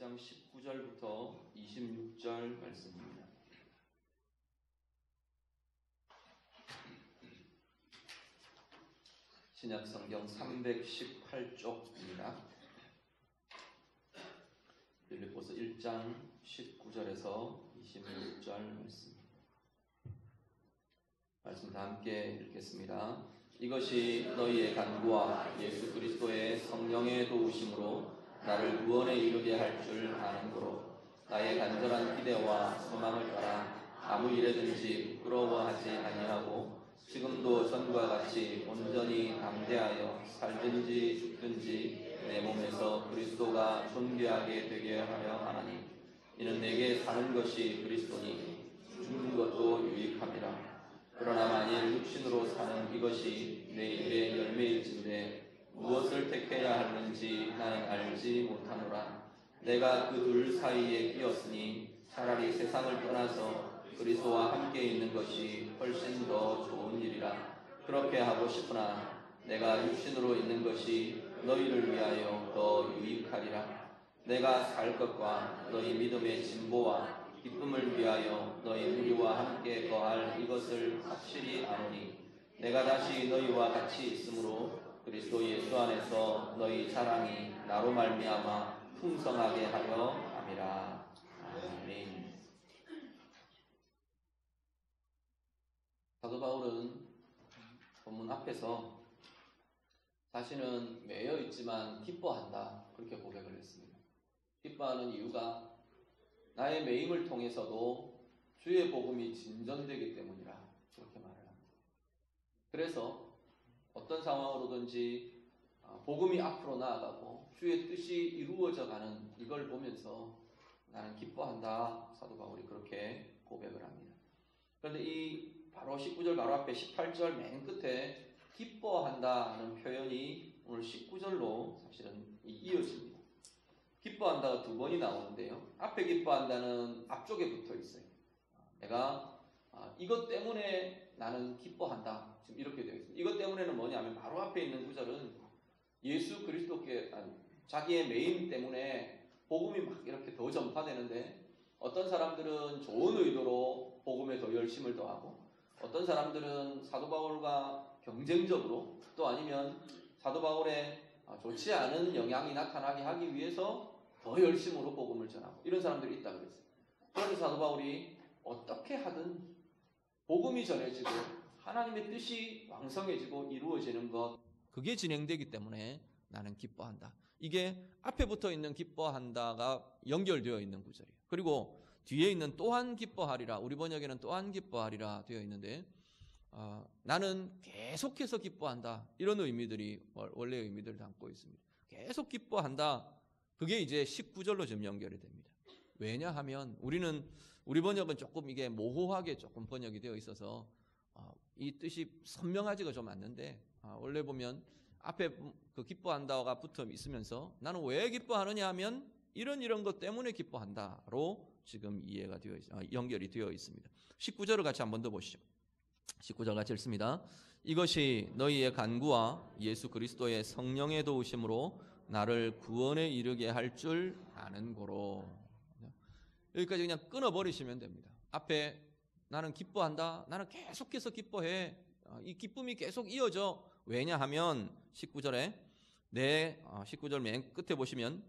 1장 19절부터 26절 말씀입니다. 신약성경 318쪽입니다. 빌립보서 1장 19절에서 26절 말씀 다 함께 읽겠습니다. 이것이 너희의 간구와 예수 그리스도의 성령의 도우심으로 나를 구원에 이르게 할 줄 아는 거로 나의 간절한 기대와 소망을 따라 아무 일에든지 부끄러워하지 아니하고 지금도 전과 같이 온전히 담대하여 살든지 죽든지 내 몸에서 그리스도가 존귀하게 되게 하려 하나니 이는 내게 사는 것이 그리스도니 죽는 것도 유익함이라. 그러나 만일 육신으로 사는 이것이 내 일의 열매일진데 무엇을 택해야 하는지 나는 알지 못하노라. 내가 그 둘 사이에 끼었으니 차라리 세상을 떠나서 그리스도와 함께 있는 것이 훨씬 더 좋은 일이라. 그렇게 하고 싶으나 내가 육신으로 있는 것이 너희를 위하여 더 유익하리라. 내가 살 것과 너희 믿음의 진보와 기쁨을 위하여 너희 무리와 함께 거할 이것을 확실히 아노니 내가 다시 너희와 같이 있으므로 그리스도 예수 안에서 너희 자랑이 나로 말미암아 풍성하게 하려 함이라. 아멘. 사도 바울은 본문 앞에서 자신은 매여 있지만 기뻐한다 그렇게 고백을 했습니다. 기뻐하는 이유가 나의 매임을 통해서도 주의 복음이 진전되기 때문이라 그렇게 말을 합니다. 그래서 어떤 상황으로든지 복음이 앞으로 나아가고 주의 뜻이 이루어져가는 이걸 보면서 나는 기뻐한다. 사도 바울이 그렇게 고백을 합니다. 그런데 이 바로 19절 바로 앞에 18절 맨 끝에 기뻐한다 하는 표현이 오늘 19절로 사실은 이어집니다. 기뻐한다가 두 번이 나오는데요. 앞에 기뻐한다는 앞쪽에 붙어 있어요. 내가 이것 때문에 나는 기뻐한다. 지금 이렇게 되어 있습니다. 이것 때문에는 뭐냐면 바로 앞에 있는 구절은 예수 그리스도께 자기의 매임 때문에 복음이 막 이렇게 더 전파되는데 어떤 사람들은 좋은 의도로 복음에 더 열심을 더하고 어떤 사람들은 사도 바울과 경쟁적으로 또 아니면 사도 바울의 좋지 않은 영향이 나타나게 하기 위해서 더 열심으로 복음을 전하고 이런 사람들이 있다고 그랬어요. 그래서 사도 바울이 어떻게 하든 복음이 전해지고 하나님의 뜻이 왕성해지고 이루어지는 것 그게 진행되기 때문에 나는 기뻐한다. 이게 앞에 붙어 있는 기뻐한다가 연결되어 있는 구절이에요. 그리고 뒤에 있는 또한 기뻐하리라. 우리 번역에는 또한 기뻐하리라 되어 있는데 나는 계속해서 기뻐한다. 이런 의미들이 원래의 의미들을 담고 있습니다. 계속 기뻐한다. 그게 이제 19절로 좀 연결이 됩니다. 왜냐하면 우리 번역은 조금 이게 모호하게 조금 번역이 되어 있어서 이 뜻이 선명하지가 좀 않는데 원래 보면 앞에 그 기뻐한다가 붙어 있으면서 나는 왜 기뻐하느냐 하면 이런 것 때문에 기뻐한다로 지금 이해가 되어 연결이 되어 있습니다. 19절을 같이 한 번 더 보시죠. 19절 같이 읽습니다. 이것이 너희의 간구와 예수 그리스도의 성령의 도우심으로 나를 구원에 이르게 할 줄 아는 고로. 여기까지 그냥 끊어버리시면 됩니다. 앞에 나는 기뻐한다. 나는 계속해서 기뻐해. 이 기쁨이 계속 이어져. 왜냐하면 19절에 19절 맨 끝에 보시면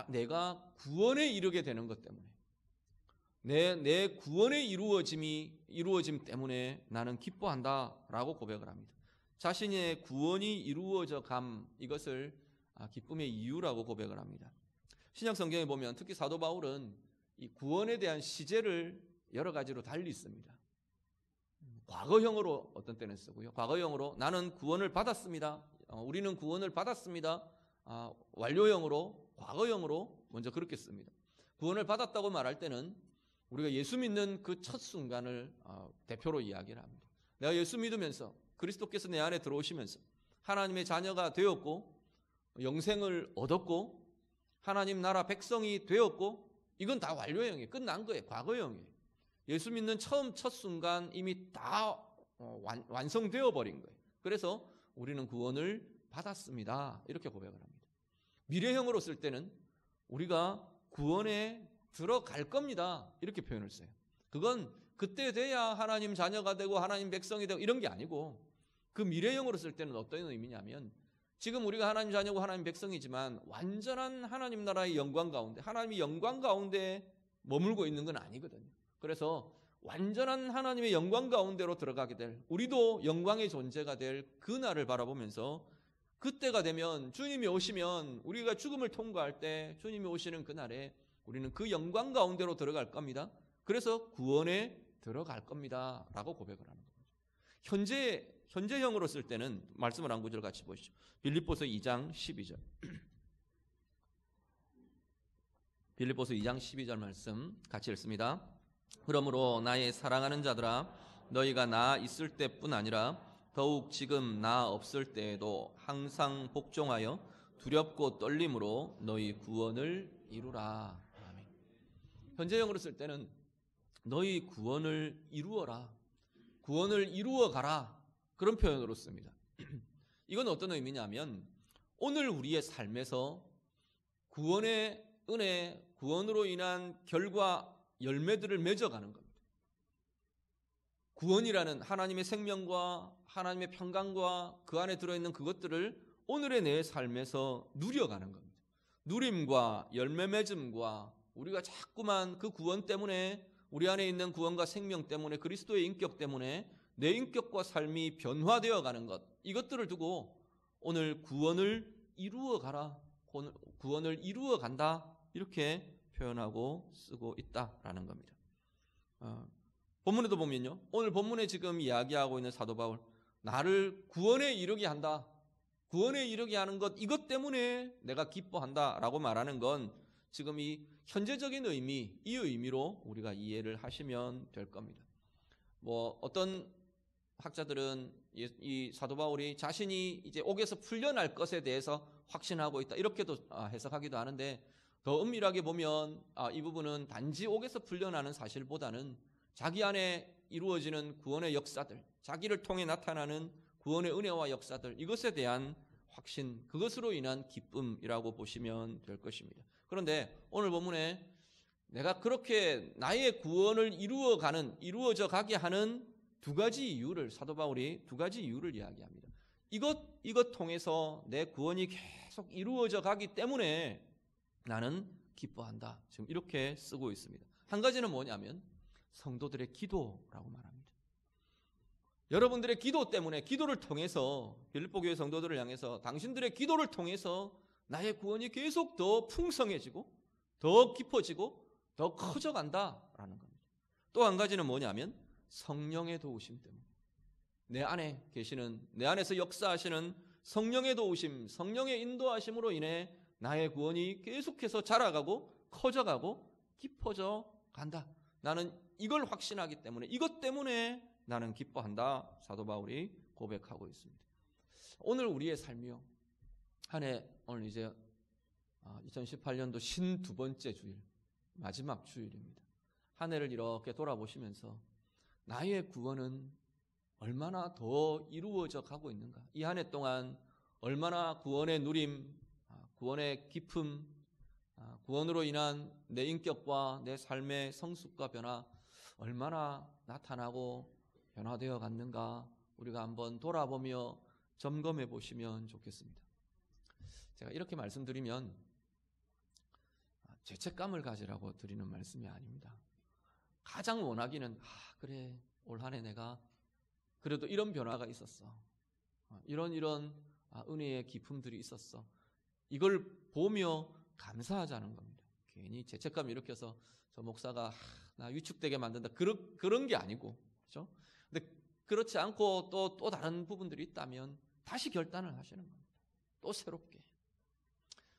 내가 구원에 이르게 되는 것 때문에 내 구원의 이루어짐 때문에 나는 기뻐한다라고 고백을 합니다. 자신의 구원이 이루어져 감 이것을 기쁨의 이유라고 고백을 합니다. 신약 성경에 보면 특히 사도 바울은 이 구원에 대한 시제를 여러 가지로 달리 씁니다. 과거형으로 어떤 때는 쓰고요. 과거형으로 나는 구원을 받았습니다. 우리는 구원을 받았습니다. 완료형으로 과거형으로 먼저 그렇게 씁니다. 구원을 받았다고 말할 때는 우리가 예수 믿는 그 첫 순간을 대표로 이야기를 합니다. 내가 예수 믿으면서 그리스도께서 내 안에 들어오시면서 하나님의 자녀가 되었고 영생을 얻었고 하나님 나라 백성이 되었고 이건 다 완료형이에요. 끝난 거예요. 과거형이에요. 예수 믿는 첫 순간 이미 다 완성되어 버린 거예요. 그래서 우리는 구원을 받았습니다. 이렇게 고백을 합니다. 미래형으로 쓸 때는 우리가 구원에 들어갈 겁니다. 이렇게 표현을 써요. 그건 그때 돼야 하나님 자녀가 되고 하나님 백성이 되고 이런 게 아니고 그 미래형으로 쓸 때는 어떤 의미냐면 지금 우리가 하나님 자녀고 하나님 백성이지만 완전한 하나님 나라의 영광 가운데 하나님의 영광 가운데 머물고 있는 건 아니거든요. 그래서 완전한 하나님의 영광 가운데로 들어가게 될 우리도 영광의 존재가 될 그 날을 바라보면서 그때가 되면 주님이 오시면 우리가 죽음을 통과할 때 주님이 오시는 그날에 우리는 그 영광 가운데로 들어갈 겁니다. 그래서 구원에 들어갈 겁니다 라고 고백을 하는 겁니다. 현재형으로 쓸 때는 말씀을 한 구절 같이 보시죠. 빌립보서 2장 12절 빌립보서 2장 12절 말씀 같이 읽습니다. 그러므로 나의 사랑하는 자들아 너희가 나 있을 때뿐 아니라 더욱 지금 나 없을 때에도 항상 복종하여 두렵고 떨림으로 너희 구원을 이루라. 아멘. 현재형으로 쓸 때는 너희 구원을 이루어라. 구원을 이루어 가라. 그런 표현으로 씁니다. 이건 어떤 의미냐면 오늘 우리의 삶에서 구원의 은혜, 구원으로 인한 결과, 열매들을 맺어가는 겁니다. 구원이라는 하나님의 생명과 하나님의 평강과 그 안에 들어있는 그것들을 오늘의 내 삶에서 누려가는 겁니다. 누림과 열매 맺음과 우리가 자꾸만 그 구원 때문에 우리 안에 있는 구원과 생명 때문에 그리스도의 인격 때문에 내 인격과 삶이 변화되어 가는 것, 이것들을 두고 오늘 구원을 이루어 가라, 구원을 이루어 간다, 이렇게 표현하고 쓰고 있다라는 겁니다. 본문에도 보면요, 오늘 본문에 지금 이야기하고 있는 사도 바울, 나를 구원에 이르게 한다, 구원에 이르게 하는 것, 이것 때문에 내가 기뻐한다라고 말하는 건 지금 이 현재적인 의미, 이 의미로 우리가 이해를 하시면 될 겁니다. 어떤 학자들은 이 사도 바울이 자신이 이제 옥에서 풀려날 것에 대해서 확신하고 있다, 이렇게도 해석하기도 하는데, 더 은밀하게 보면 이 부분은 단지 옥에서 풀려나는 사실보다는 자기 안에 이루어지는 구원의 역사들, 자기를 통해 나타나는 구원의 은혜와 역사들, 이것에 대한 확신, 그것으로 인한 기쁨이라고 보시면 될 것입니다. 그런데 오늘 본문에 내가 그렇게 나의 구원을 이루어져 가게 하는 두 가지 이유를, 사도 바울이 두 가지 이유를 이야기합니다. 이것 통해서 내 구원이 계속 이루어져 가기 때문에 나는 기뻐한다. 지금 이렇게 쓰고 있습니다. 한 가지는 뭐냐면 성도들의 기도라고 말합니다. 여러분들의 기도 때문에, 기도를 통해서, 빌립보 교회 성도들을 향해서 당신들의 기도를 통해서 나의 구원이 계속 더 풍성해지고 더 깊어지고 더 커져간다라는 겁니다. 또 한 가지는 뭐냐면 성령의 도우심 때문에, 내 안에 계시는, 내 안에서 역사하시는 성령의 도우심, 성령의 인도하심으로 인해 나의 구원이 계속해서 자라가고 커져가고 깊어져 간다. 나는 이걸 확신하기 때문에, 이것 때문에 나는 기뻐한다, 사도 바울이 고백하고 있습니다. 오늘 우리의 삶이요, 한 해, 오늘 이제 2018년도 52번째 주일, 마지막 주일입니다. 한 해를 이렇게 돌아보시면서 나의 구원은 얼마나 더 이루어져 가고 있는가, 이 한 해 동안 얼마나 구원의 누림, 구원의 기쁨, 구원으로 인한 내 인격과 내 삶의 성숙과 변화, 얼마나 나타나고 변화되어 갔는가, 우리가 한번 돌아보며 점검해 보시면 좋겠습니다. 제가 이렇게 말씀드리면 죄책감을 가지라고 드리는 말씀이 아닙니다. 가장 원하기는 그래, 올 한 해 내가 그래도 이런 변화가 있었어, 이런 은혜의 기쁨들이 있었어, 이걸 보며 감사하자는 겁니다. 괜히 죄책감 일으켜서 저 목사가 나 위축되게 만든다, 그런 게 아니고, 그렇죠? 근데 그렇지 않고 또 다른 부분들이 있다면 다시 결단을 하시는 겁니다. 또 새롭게.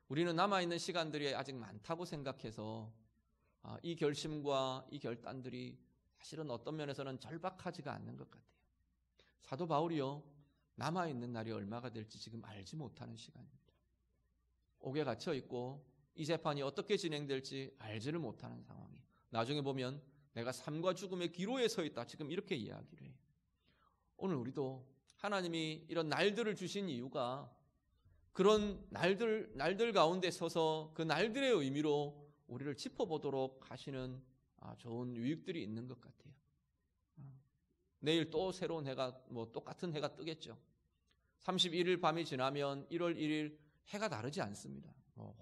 우리는 남아있는 시간들이 아직 많다고 생각해서 이 결심과 이 결단들이 사실은 어떤 면에서는 절박하지가 않는 것 같아요. 사도 바울이요, 남아있는 날이 얼마가 될지 지금 알지 못하는 시간입니다. 옥에 갇혀 있고 이 재판이 어떻게 진행될지 알지를 못하는 상황이에요. 나중에 보면 내가 삶과 죽음의 기로에 서 있다, 지금 이렇게 이야기를 해요. 오늘 우리도 하나님이 이런 날들을 주신 이유가 그런 날들 가운데 서서 그 날들의 의미로 우리를 짚어보도록 하시는 좋은 유익들이 있는 것 같아요. 내일 또 새로운 해가 똑같은 해가 뜨겠죠. 31일 밤이 지나면 1월 1일 해가 다르지 않습니다.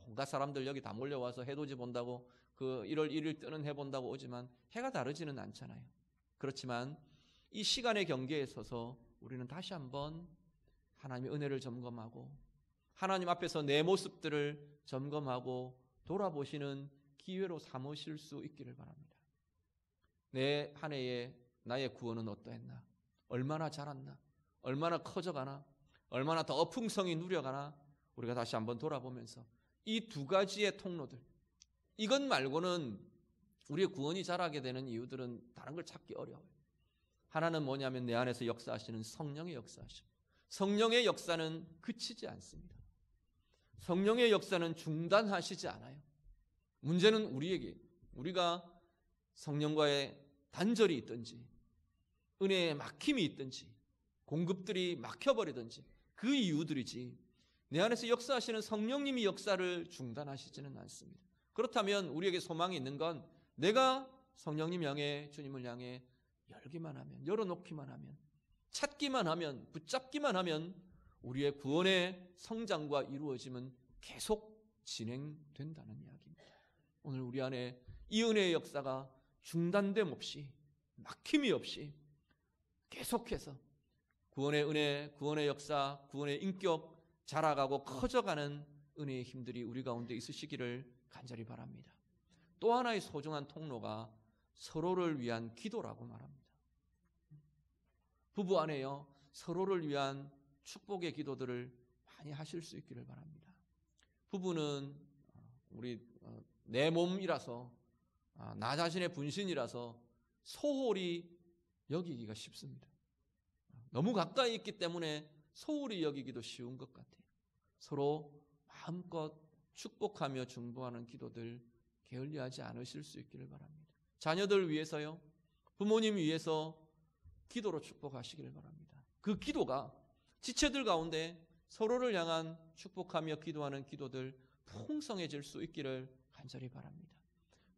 온갖 사람들 여기 다 몰려와서 해돋이 본다고 그 1월 1일 뜨는 해 본다고 오지만 해가 다르지는 않잖아요. 그렇지만 이 시간의 경계에 서서 우리는 다시 한번 하나님의 은혜를 점검하고 하나님 앞에서 내 모습들을 점검하고 돌아보시는 기회로 삼으실 수 있기를 바랍니다. 내 한 해에 나의 구원은 어떠했나? 얼마나 자랐나? 얼마나 커져가나? 얼마나 더 풍성히 누려가나? 우리가 다시 한번 돌아보면서 이 두 가지의 통로들, 이것 말고는 우리의 구원이 자라게 되는 이유들은 다른 걸 찾기 어려워요. 하나는 뭐냐면 내 안에서 역사하시는 성령의 역사하심. 성령의 역사는 그치지 않습니다. 성령의 역사는 중단하시지 않아요. 문제는 우리가 성령과의 단절이 있든지 은혜에 막힘이 있든지 공급들이 막혀버리든지 그 이유들이지 내 안에서 역사하시는 성령님이 역사를 중단하시지는 않습니다. 그렇다면 우리에게 소망이 있는 건 내가 성령님 향해 주님을 향해 열기만 하면, 열어놓기만 하면, 찾기만 하면, 붙잡기만 하면 우리의 구원의 성장과 이루어짐은 계속 진행된다는 이야기입니다. 오늘 우리 안에 이 은혜의 역사가 중단됨 없이, 막힘이 없이 계속해서 구원의 은혜, 구원의 역사, 구원의 인격 자라가고 커져가는 은혜의 힘들이 우리 가운데 있으시기를 간절히 바랍니다. 또 하나의 소중한 통로가 서로를 위한 기도라고 말합니다. 부부 안에요, 서로를 위한 축복의 기도들을 많이 하실 수 있기를 바랍니다. 부부는 내 몸이라서 나 자신의 분신이라서 소홀히 여기기가 쉽습니다. 너무 가까이 있기 때문에 소홀히 여기기도 쉬운 것 같아요. 서로 마음껏 축복하며 중보하는 기도들 게을리하지 않으실 수 있기를 바랍니다. 자녀들 위해서요, 부모님 위해서 기도로 축복하시기를 바랍니다. 그 기도가 지체들 가운데 서로를 향한 축복하며 기도하는 기도들 풍성해질 수 있기를 간절히 바랍니다.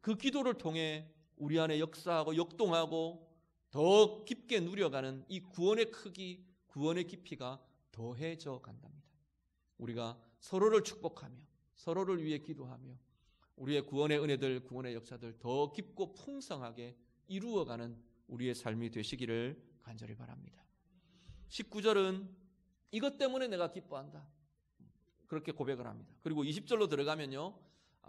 그 기도를 통해 우리 안에 역사하고 역동하고 더 깊게 누려가는 이 구원의 크기, 구원의 깊이가 더해져 간답니다. 우리가 서로를 축복하며 서로를 위해 기도하며 우리의 구원의 은혜들, 구원의 역사들 더 깊고 풍성하게 이루어가는 우리의 삶이 되시기를 간절히 바랍니다. 19절은 이것 때문에 내가 기뻐한다, 그렇게 고백을 합니다. 그리고 20절로 들어가면요,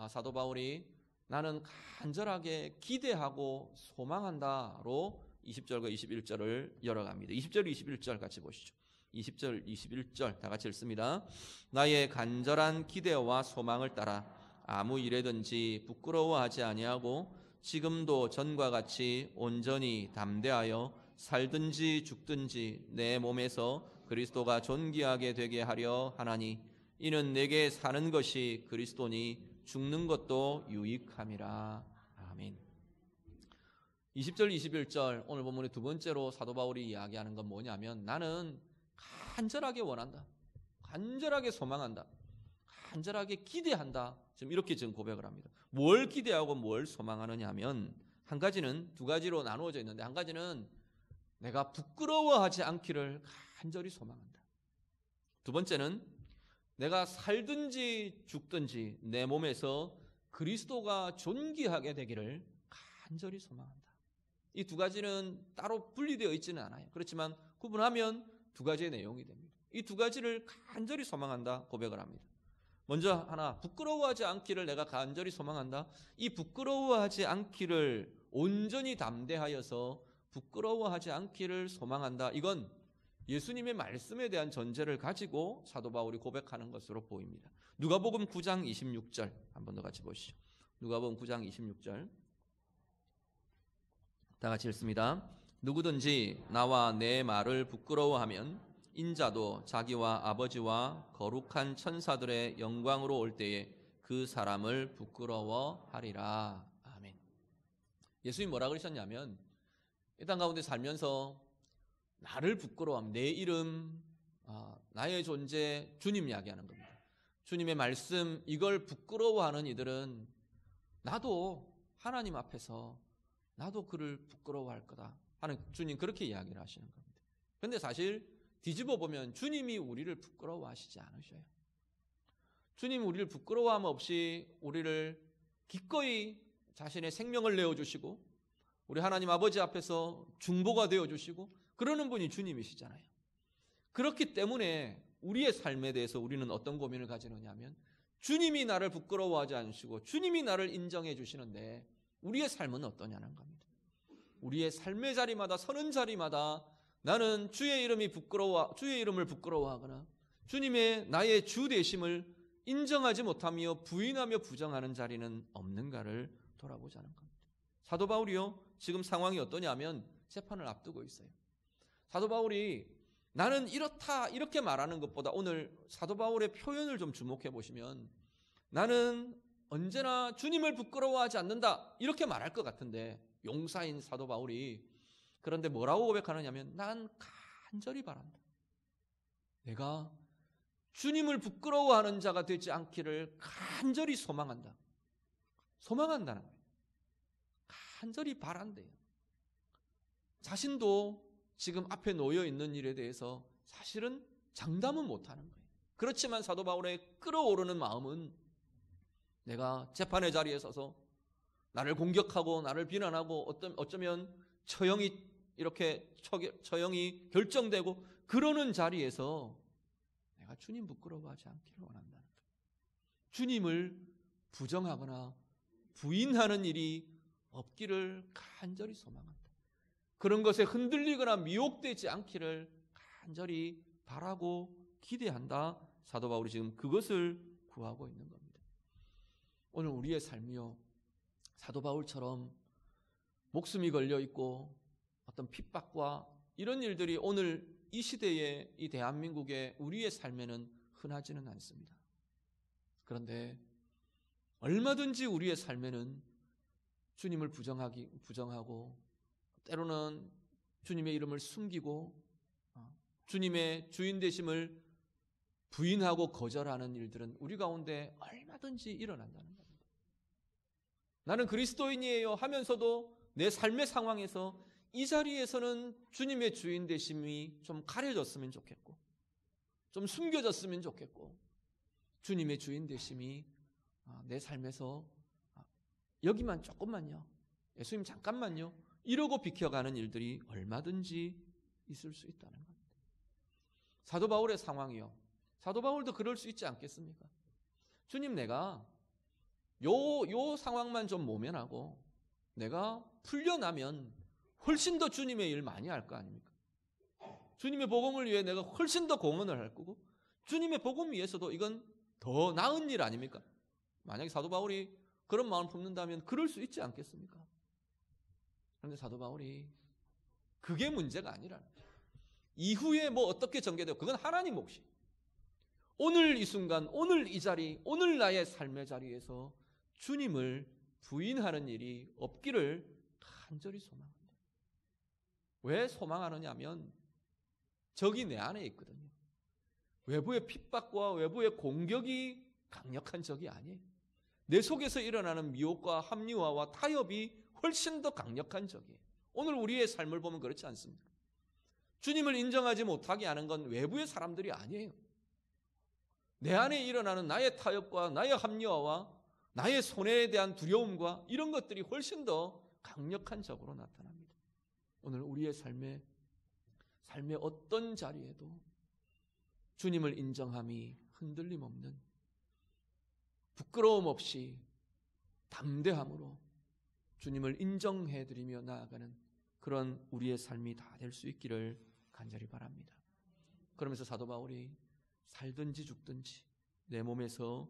사도 바울이 나는 간절하게 기대하고 소망한다로 20절과 21절을 열어갑니다. 20절, 21절 같이 보시죠. 20절, 21절 다 같이 읽습니다. 나의 간절한 기대와 소망을 따라 아무 일에든지 부끄러워하지 아니하고 지금도 전과 같이 온전히 담대하여 살든지 죽든지 내 몸에서 그리스도가 존귀하게 되게 하려 하나니 이는 내게 사는 것이 그리스도니 죽는 것도 유익함이라. 아멘. 20절, 21절 오늘 본문의 두 번째로 사도 바울이 이야기하는 건 뭐냐면 나는 간절하게 원한다, 간절하게 소망한다, 간절하게 기대한다. 지금 고백을 합니다. 뭘 기대하고 뭘 소망하느냐 하면 한 가지는 두 가지로 나누어져 있는데 한 가지는 내가 부끄러워하지 않기를 간절히 소망한다. 두 번째는 내가 살든지 죽든지 내 몸에서 그리스도가 존귀하게 되기를 간절히 소망한다. 이 두 가지는 따로 분리되어 있지는 않아요. 그렇지만 구분하면 두 가지의 내용이 됩니다. 이 두 가지를 간절히 소망한다 고백을 합니다. 먼저 하나, 부끄러워하지 않기를 내가 간절히 소망한다. 이 부끄러워하지 않기를 온전히 담대하여서 부끄러워하지 않기를 소망한다. 이건 예수님의 말씀에 대한 전제를 가지고 사도 바울이 고백하는 것으로 보입니다. 누가복음 9장 26절 한번 더 같이 보시죠. 누가복음 9장 26절 다 같이 읽습니다. 누구든지 나와 내 말을 부끄러워하면 인자도 자기와 아버지와 거룩한 천사들의 영광으로 올 때에 그 사람을 부끄러워하리라. 아멘. 예수님이 뭐라 그러셨냐면 이 땅 가운데 살면서 나를 부끄러워하면 내 이름, 나의 존재, 주님 이야기하는 겁니다. 주님의 말씀, 이걸 부끄러워하는 이들은 나도 하나님 앞에서 나도 그를 부끄러워할 거다 하는 주님 그렇게 이야기를 하시는 겁니다. 그런데 사실 뒤집어 보면 주님이 우리를 부끄러워하시지 않으셔요. 주님 우리를 부끄러워함 없이 우리를 기꺼이 자신의 생명을 내어주시고 우리 하나님 아버지 앞에서 중보가 되어주시고 그러는 분이 주님이시잖아요. 그렇기 때문에 우리의 삶에 대해서 우리는 어떤 고민을 가지느냐 하면 주님이 나를 부끄러워하지 않으시고 주님이 나를 인정해 주시는데 우리의 삶은 어떠냐는 겁니다. 우리의 삶의 자리마다 서는 자리마다 나는 주의 이름을 부끄러워하거나 주님의 나의 주 되심을 인정하지 못하며 부인하며 부정하는 자리는 없는가를 돌아보자는 겁니다. 사도 바울이요 지금 상황이 어떠냐면 재판을 앞두고 있어요. 사도 바울이 나는 이렇다 이렇게 말하는 것보다 오늘 사도 바울의 표현을 좀 주목해 보시면 나는 언제나 주님을 부끄러워하지 않는다 이렇게 말할 것 같은데 용사인 사도 바울이 그런데 뭐라고 고백하느냐면 난 간절히 바란다. 내가 주님을 부끄러워하는 자가 되지 않기를 간절히 소망한다. 소망한다는 거예요. 간절히 바란대요. 자신도 지금 앞에 놓여 있는 일에 대해서 사실은 장담은 못하는 거예요. 그렇지만 사도 바울의 끓어오르는 마음은 내가 재판의 자리에 서서 나를 공격하고 나를 비난하고 어쩌면 처형이 결정되고 그러는 자리에서 내가 주님 부끄러워하지 않기를 원한다는 거예요. 주님을 부정하거나 부인하는 일이 없기를 간절히 소망한다. 그런 것에 흔들리거나 미혹되지 않기를 간절히 바라고 기대한다. 사도 바울이 지금 그것을 구하고 있는 겁니다. 오늘 우리의 삶이요 사도 바울처럼 목숨이 걸려 있고 어떤 핍박과 이런 일들이 오늘 이 시대에 이 대한민국의 우리의 삶에는 흔하지는 않습니다. 그런데 얼마든지 우리의 삶에는 주님을 부정하고 때로는 주님의 이름을 숨기고 주님의 주인 되심을 부인하고 거절하는 일들은 우리 가운데 얼마든지 일어난다는 겁니다. 나는 그리스도인이에요 하면서도 내 삶의 상황에서 이 자리에서는 주님의 주인 되심이 좀 가려졌으면 좋겠고 좀 숨겨졌으면 좋겠고 주님의 주인 되심이 내 삶에서 여기만 조금만요 예수님 잠깐만요 이러고 비켜가는 일들이 얼마든지 있을 수 있다는 겁니다. 사도 바울의 상황이요 사도 바울도 그럴 수 있지 않겠습니까? 주님 내가 요 상황만 좀 모면하고 내가 풀려나면 훨씬 더 주님의 일 많이 할 거 아닙니까? 주님의 복음을 위해 내가 훨씬 더 공헌을 할 거고 주님의 복음 위해서도 이건 더 나은 일 아닙니까? 만약에 사도 바울이 그런 마음을 품는다면 그럴 수 있지 않겠습니까? 그런데 사도 바울이 그게 문제가 아니라는 거예요. 이후에 뭐 어떻게 전개되고 그건 하나님 몫이. 오늘 이 순간, 오늘 이 자리, 오늘 나의 삶의 자리에서 주님을 부인하는 일이 없기를 간절히 소망합니다. 왜 소망하느냐 하면 적이 내 안에 있거든요. 외부의 핍박과 외부의 공격이 강력한 적이 아니에요. 내 속에서 일어나는 미혹과 합리화와 타협이 훨씬 더 강력한 적이에요. 오늘 우리의 삶을 보면 그렇지 않습니까? 주님을 인정하지 못하게 하는 건 외부의 사람들이 아니에요. 내 안에 일어나는 나의 타협과 나의 합리화와 나의 손해에 대한 두려움과 이런 것들이 훨씬 더 강력한 적으로 나타납니다. 오늘 우리의 삶의 어떤 자리에도 주님을 인정함이 흔들림 없는 부끄러움 없이 담대함으로 주님을 인정해드리며 나아가는 그런 우리의 삶이 다 될 수 있기를 간절히 바랍니다. 그러면서 사도 바울이 살든지 죽든지 내 몸에서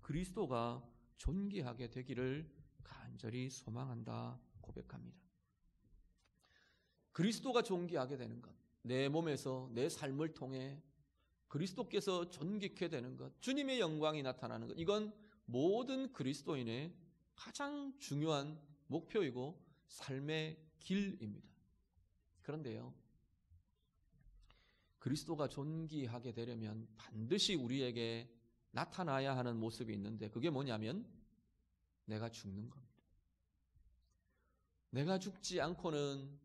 그리스도가 존귀하게 되기를 간절히 소망한다 고백합니다. 그리스도가 존귀하게 되는 것, 내 몸에서 내 삶을 통해 그리스도께서 존귀케 되는 것, 주님의 영광이 나타나는 것, 이건 모든 그리스도인의 가장 중요한 목표이고 삶의 길입니다. 그런데요, 그리스도가 존귀하게 되려면 반드시 우리에게 나타나야 하는 모습이 있는데 그게 뭐냐면 내가 죽는 겁니다. 내가 죽지 않고는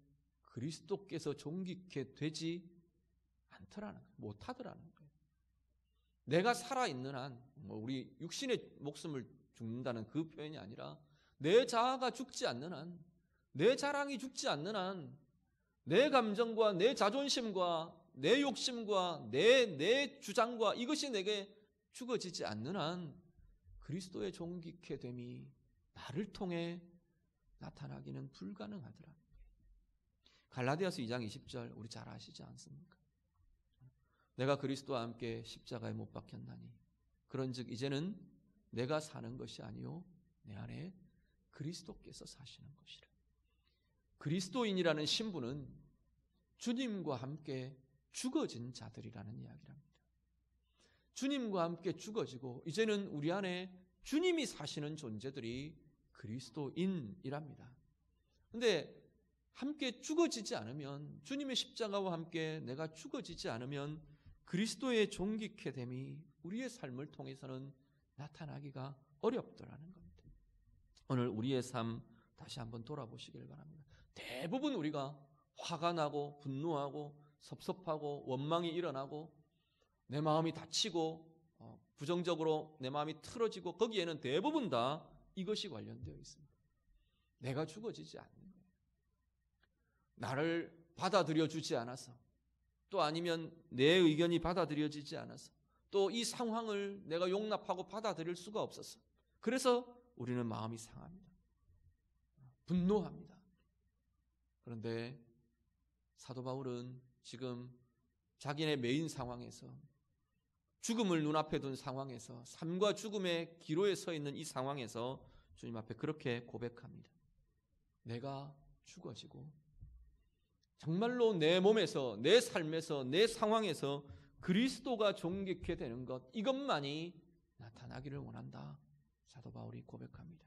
그리스도께서 존귀케 되지 않더라는 거예요. 못하더라는 거예요. 내가 살아있는 한, 우리 육신의 목숨을 죽는다는 그 표현이 아니라 내 자아가 죽지 않는 한, 내 자랑이 죽지 않는 한, 내 감정과 내 자존심과 내 욕심과 내 주장과 이것이 내게 죽어지지 않는 한 그리스도의 존귀케 됨이 나를 통해 나타나기는 불가능하더라. 갈라디아서 2장 20절 우리 잘 아시지 않습니까? 내가 그리스도와 함께 십자가에 못 박혔나니 그런즉 이제는 내가 사는 것이 아니요 내 안에 그리스도께서 사시는 것이라. 그리스도인이라는 신분은 주님과 함께 죽어진 자들이라는 이야기랍니다. 주님과 함께 죽어지고 이제는 우리 안에 주님이 사시는 존재들이 그리스도인이랍니다. 그런데 함께 죽어지지 않으면, 주님의 십자가와 함께 내가 죽어지지 않으면 그리스도의 존귀케 됨이 우리의 삶을 통해서는 나타나기가 어렵더라는 겁니다. 오늘 우리의 삶 다시 한번 돌아보시길 바랍니다. 대부분 우리가 화가 나고 분노하고 섭섭하고 원망이 일어나고 내 마음이 다치고 부정적으로 내 마음이 틀어지고 거기에는 대부분 다 이것이 관련되어 있습니다. 내가 죽어지지 않는 거예요. 나를 받아들여 주지 않아서, 또 아니면 내 의견이 받아들여지지 않아서, 또 이 상황을 내가 용납하고 받아들일 수가 없었어. 그래서 우리는 마음이 상합니다. 분노합니다. 그런데 사도 바울은 지금 자기네 메인 상황에서, 죽음을 눈앞에 둔 상황에서, 삶과 죽음의 기로에 서 있는 이 상황에서 주님 앞에 그렇게 고백합니다. 내가 죽어지고 정말로 내 몸에서, 내 삶에서, 내 상황에서 그리스도가 존귀케 되는 것, 이것만이 나타나기를 원한다. 사도 바울이 고백합니다.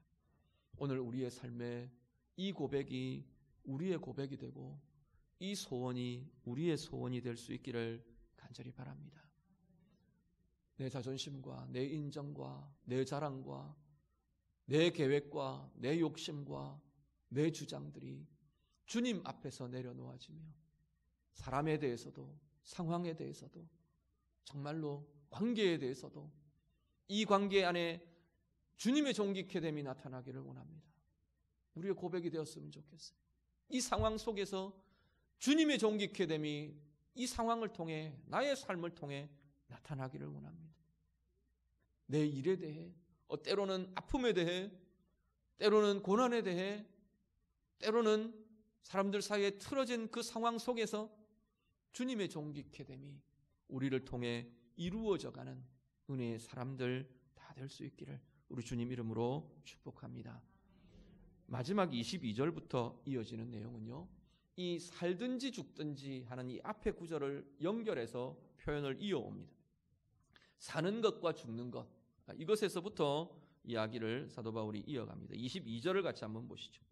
오늘 우리의 삶에 이 고백이 우리의 고백이 되고 이 소원이 우리의 소원이 될 수 있기를 간절히 바랍니다. 내 자존심과 내 인정과 내 자랑과 내 계획과 내 욕심과 내 주장들이 주님 앞에서 내려놓아지며 사람에 대해서도 상황에 대해서도 정말로 관계에 대해서도 이 관계 안에 주님의 존귀케 됨이 나타나기를 원합니다. 우리의 고백이 되었으면 좋겠어요. 이 상황 속에서 주님의 존귀케 됨이 이 상황을 통해, 나의 삶을 통해 나타나기를 원합니다. 내 일에 대해, 때로는 아픔에 대해, 때로는 고난에 대해, 때로는 사람들 사이에 틀어진 그 상황 속에서 주님의 존귀케 됨이 우리를 통해 이루어져가는 은혜의 사람들 다 될 수 있기를 우리 주님 이름으로 축복합니다. 마지막 22절부터 이어지는 내용은요, 이 살든지 죽든지 하는 이 앞의 구절을 연결해서 표현을 이어옵니다. 사는 것과 죽는 것, 이것에서부터 이야기를 사도 바울이 이어갑니다. 22절을 같이 한번 보시죠.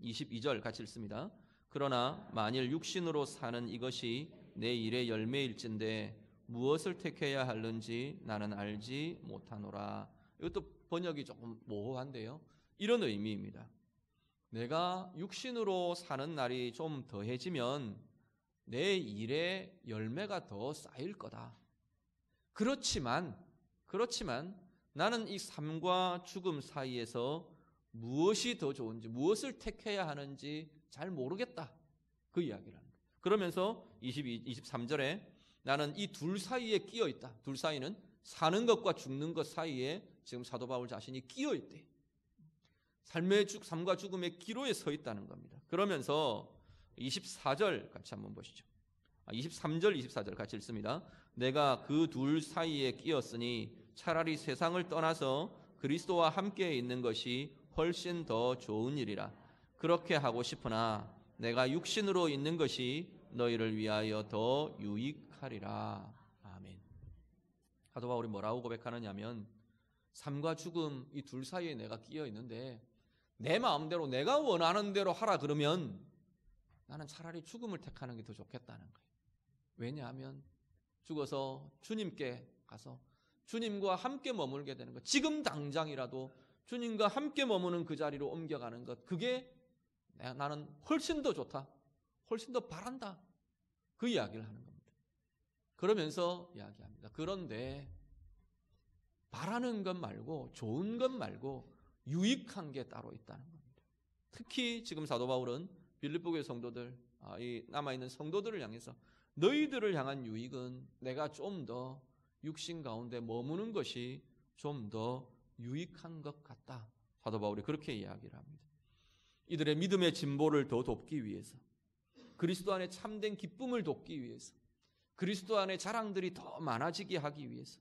22절 같이 읽습니다. 그러나 만일 육신으로 사는 이것이 내 일의 열매일진데 무엇을 택해야 하는지 나는 알지 못하노라. 이것도 번역이 조금 모호한데요, 이런 의미입니다. 내가 육신으로 사는 날이 좀 더해지면 내 일의 열매가 더 쌓일 거다. 그렇지만 나는 이 삶과 죽음 사이에서 무엇이 더 좋은지, 무엇을 택해야 하는지 잘 모르겠다. 그 이야기를 합니다. 그러면서 23절에 나는 이 둘 사이에 끼어 있다. 둘 사이는 사는 것과 죽는 것 사이에 지금 사도 바울 자신이 끼어 있대. 삶과 죽음의 기로에 서 있다는 겁니다. 그러면서 24절 같이 한번 보시죠. 23절, 24절 같이 읽습니다. 내가 그 둘 사이에 끼었으니 차라리 세상을 떠나서 그리스도와 함께 있는 것이 훨씬 더 좋은 일이라. 그렇게 하고 싶으나 내가 육신으로 있는 것이 너희를 위하여 더 유익하리라. 아멘. 사도 바울이 뭐라고 고백하느냐면, 삶과 죽음 이 둘 사이에 내가 끼어 있는데 내 마음대로 내가 원하는 대로 하라 그러면 나는 차라리 죽음을 택하는 게 더 좋겠다는 거예요. 왜냐하면 죽어서 주님께 가서 주님과 함께 머물게 되는 것, 지금 당장이라도 주님과 함께 머무는 그 자리로 옮겨가는 것, 그게 나는 훨씬 더 좋다, 훨씬 더 바란다, 그 이야기를 하는 겁니다. 그러면서 이야기합니다. 그런데 바라는 것 말고, 좋은 것 말고 유익한 게 따로 있다는 겁니다. 특히 지금 사도 바울은 빌립보교의 성도들, 이 남아있는 성도들을 향해서 너희들을 향한 유익은 내가 좀 더 육신 가운데 머무는 것이 좀 더 유익한 것 같다. 사도 바울이 그렇게 이야기를 합니다. 이들의 믿음의 진보를 더 돕기 위해서, 그리스도 안에 참된 기쁨을 돕기 위해서, 그리스도 안에 자랑들이 더 많아지게 하기 위해서,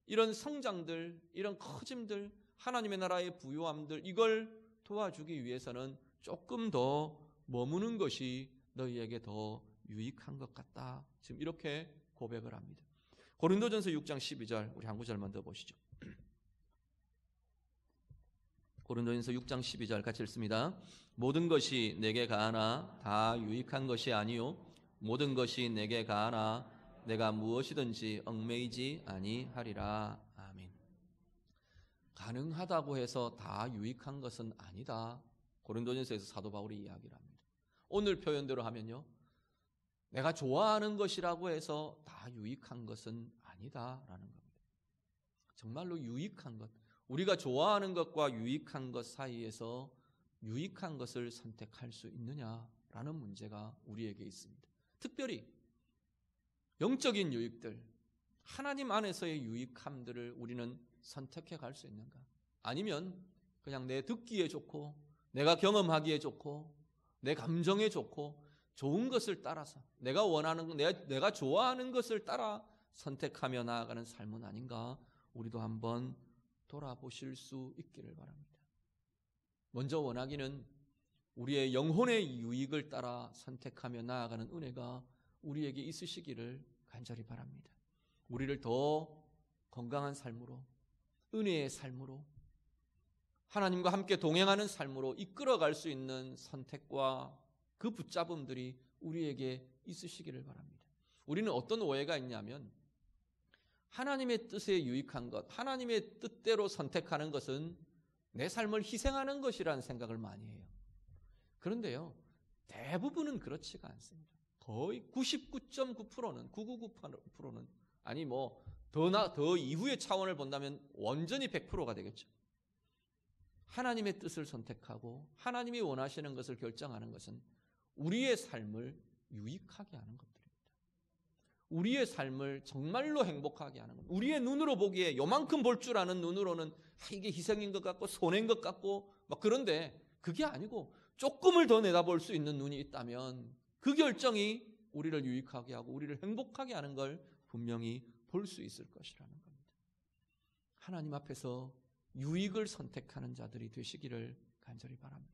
이런 성장들, 이런 커짐들, 하나님의 나라의 부요함들, 이걸 도와주기 위해서는 조금 더 머무는 것이 너희에게 더 유익한 것 같다. 지금 이렇게 고백을 합니다. 고린도전서 6장 12절, 우리 한 구절만 더 보시죠. 고린도전서 6장 12절 같이 읽습니다. 모든 것이 내게 가하나 다 유익한 것이 아니요 모든 것이 내게 가하나 내가 무엇이든지 얽매이지 아니하리라. 아멘. 가능하다고 해서 다 유익한 것은 아니다. 고린도전서에서 사도 바울이 이야기를 합니다. 오늘 표현대로 하면요, 내가 좋아하는 것이라고 해서 다 유익한 것은 아니다라는 겁니다. 정말로 유익한 것, 우리가 좋아하는 것과 유익한 것 사이에서 유익한 것을 선택할 수 있느냐라는 문제가 우리에게 있습니다. 특별히 영적인 유익들, 하나님 안에서의 유익함들을 우리는 선택해 갈 수 있는가? 아니면 그냥 내 듣기에 좋고 내가 경험하기에 좋고 내 감정에 좋고 좋은 것을 따라서 내가 원하는, 내가 좋아하는 것을 따라 선택하며 나아가는 삶은 아닌가? 우리도 한번 돌아보실 수 있기를 바랍니다. 먼저 원하기는 우리의 영혼의 유익을 따라 선택하며 나아가는 은혜가 우리에게 있으시기를 간절히 바랍니다. 우리를 더 건강한 삶으로, 은혜의 삶으로, 하나님과 함께 동행하는 삶으로 이끌어갈 수 있는 선택과 그 붙잡음들이 우리에게 있으시기를 바랍니다. 우리는 어떤 오해가 있냐면 하나님의 뜻에 유익한 것, 하나님의 뜻대로 선택하는 것은 내 삶을 희생하는 것이라는 생각을 많이 해요. 그런데요, 대부분은 그렇지가 않습니다. 거의 99.9%는, 999%는, 아니 더 이후의 차원을 본다면 완전히 100%가 되겠죠. 하나님의 뜻을 선택하고 하나님이 원하시는 것을 결정하는 것은 우리의 삶을 유익하게 하는 것들입니다. 우리의 삶을 정말로 행복하게 하는 겁니다. 우리의 눈으로 보기에 요만큼 볼 줄 아는 눈으로는 이게 희생인 것 같고 손해인 것 같고 막 그런데 그게 아니고 조금을 더 내다볼 수 있는 눈이 있다면 그 결정이 우리를 유익하게 하고 우리를 행복하게 하는 걸 분명히 볼 수 있을 것이라는 겁니다. 하나님 앞에서 유익을 선택하는 자들이 되시기를 간절히 바랍니다.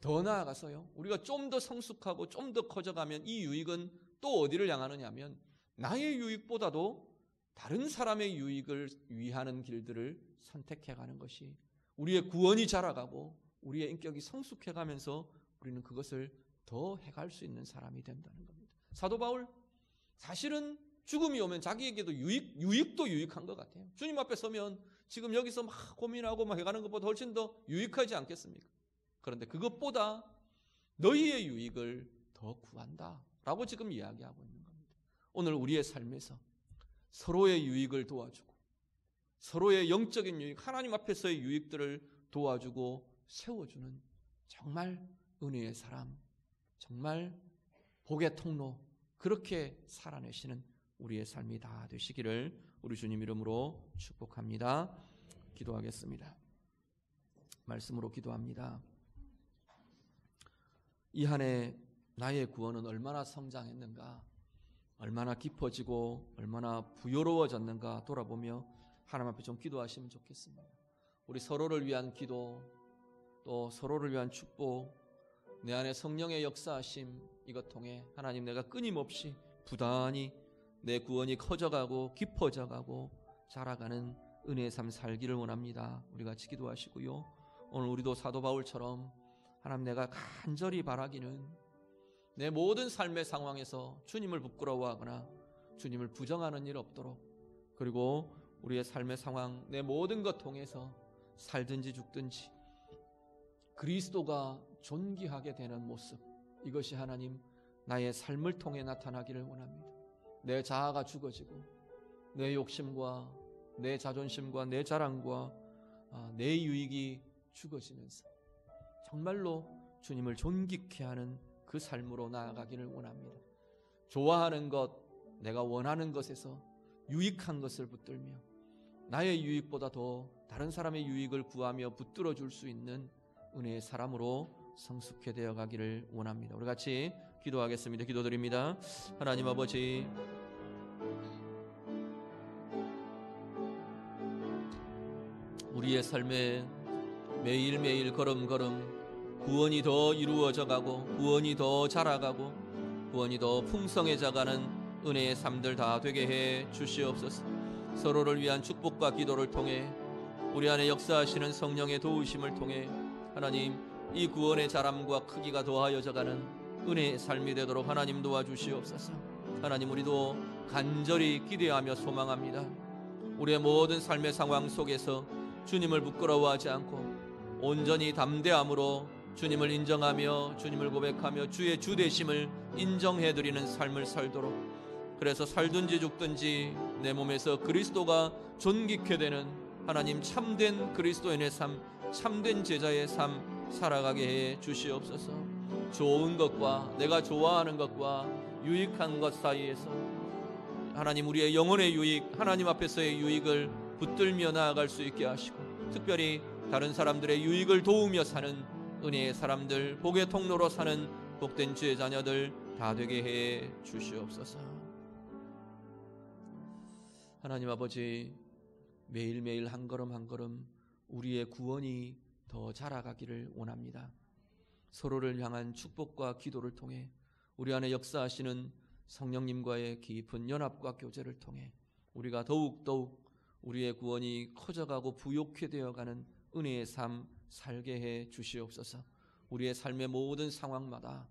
더 나아가서요, 우리가 좀 더 성숙하고 좀 더 커져가면 이 유익은 또 어디를 향하느냐 하면 나의 유익보다도 다른 사람의 유익을 위하는 길들을 선택해가는 것이 우리의 구원이 자라가고 우리의 인격이 성숙해가면서 우리는 그것을 더 해갈 수 있는 사람이 된다는 겁니다. 사도 바울, 사실은 죽음이 오면 자기에게도 유익도 유익한 것 같아요. 주님 앞에 서면 지금 여기서 막 고민하고 막 해가는 것보다 훨씬 더 유익하지 않겠습니까? 그런데 그것보다 너희의 유익을 더 구한다 라고 지금 이야기하고 있는 겁니다. 오늘 우리의 삶에서 서로의 유익을 도와주고 서로의 영적인 유익, 하나님 앞에서의 유익들을 도와주고 세워주는 정말 은혜의 사람, 정말 복의 통로, 그렇게 살아내시는 우리의 삶이 다 되시기를 우리 주님 이름으로 축복합니다. 기도하겠습니다. 말씀으로 기도합니다. 이 한 해 나의 구원은 얼마나 성장했는가, 얼마나 깊어지고 얼마나 부요로워졌는가 돌아보며 하나님 앞에 좀 기도하시면 좋겠습니다. 우리 서로를 위한 기도, 또 서로를 위한 축복, 내 안에 성령의 역사하심, 이것 통해 하나님, 내가 끊임없이 부단히 내 구원이 커져가고 깊어져가고 자라가는 은혜의 삶 살기를 원합니다. 우리 같이 기도하시고요. 오늘 우리도 사도 바울처럼 하나님, 내가 간절히 바라기는 내 모든 삶의 상황에서 주님을 부끄러워하거나 주님을 부정하는 일 없도록, 그리고 우리의 삶의 상황, 내 모든 것 통해서 살든지 죽든지 그리스도가 존귀하게 되는 모습, 이것이 하나님 나의 삶을 통해 나타나기를 원합니다. 내 자아가 죽어지고 내 욕심과 내 자존심과 내 자랑과 내 유익이 죽어지면서 정말로 주님을 존귀케 하는 그 삶으로 나아가기를 원합니다. 좋아하는 것, 내가 원하는 것에서 유익한 것을 붙들며 나의 유익보다 더 다른 사람의 유익을 구하며 붙들어 줄 수 있는 은혜의 사람으로 성숙해 되어 가기를 원합니다. 우리 같이 기도하겠습니다. 기도드립니다. 하나님 아버지, 우리의 삶에 매일매일 걸음걸음 구원이 더 이루어져 가고 구원이 더 자라가고 구원이 더 풍성해져가는 은혜의 삶들 다 되게 해 주시옵소서. 서로를 위한 축복과 기도를 통해 우리 안에 역사하시는 성령의 도우심을 통해 하나님, 이 구원의 자람과 크기가 더하여져가는 은혜의 삶이 되도록 하나님 도와주시옵소서. 하나님, 우리도 간절히 기대하며 소망합니다. 우리의 모든 삶의 상황 속에서 주님을 부끄러워하지 않고 온전히 담대함으로 주님을 인정하며 주님을 고백하며 주의 주되심을 인정해드리는 삶을 살도록, 그래서 살든지 죽든지 내 몸에서 그리스도가 존귀케 되는 하나님 참된 그리스도인의 삶, 참된 제자의 삶 살아가게 해 주시옵소서. 좋은 것과 내가 좋아하는 것과 유익한 것 사이에서 하나님, 우리의 영혼의 유익, 하나님 앞에서의 유익을 붙들며 나아갈 수 있게 하시고, 특별히 다른 사람들의 유익을 도우며 사는 은혜의 사람들, 복의 통로로 사는 복된 주의 자녀들 다 되게 해 주시옵소서. 하나님 아버지, 매일매일 한 걸음 한 걸음 우리의 구원이 더 자라가기를 원합니다. 서로를 향한 축복과 기도를 통해 우리 안에 역사하시는 성령님과의 깊은 연합과 교제를 통해 우리가 더욱더욱 우리의 구원이 커져가고 부욕해 되어가는 은혜의 삶 살게 해 주시옵소서. 우리의 삶의 모든 상황마다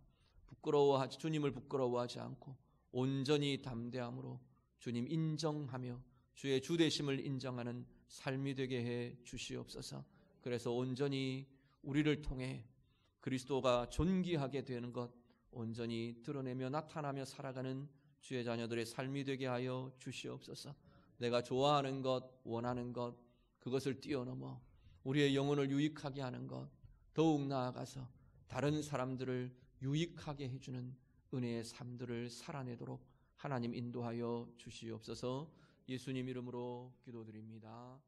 주님을 부끄러워하지 않고 온전히 담대함으로 주님 인정하며 주의 주되심을 인정하는 삶이 되게 해 주시옵소서. 그래서 온전히 우리를 통해 그리스도가 존귀하게 되는 것 온전히 드러내며 나타나며 살아가는 주의 자녀들의 삶이 되게 하여 주시옵소서. 내가 좋아하는 것, 원하는 것, 그것을 뛰어넘어 우리의 영혼을 유익하게 하는 것, 더욱 나아가서 다른 사람들을 유익하게 해주는 은혜의 삶들을 살아내도록 하나님 인도하여 주시옵소서. 예수님 이름으로 기도드립니다.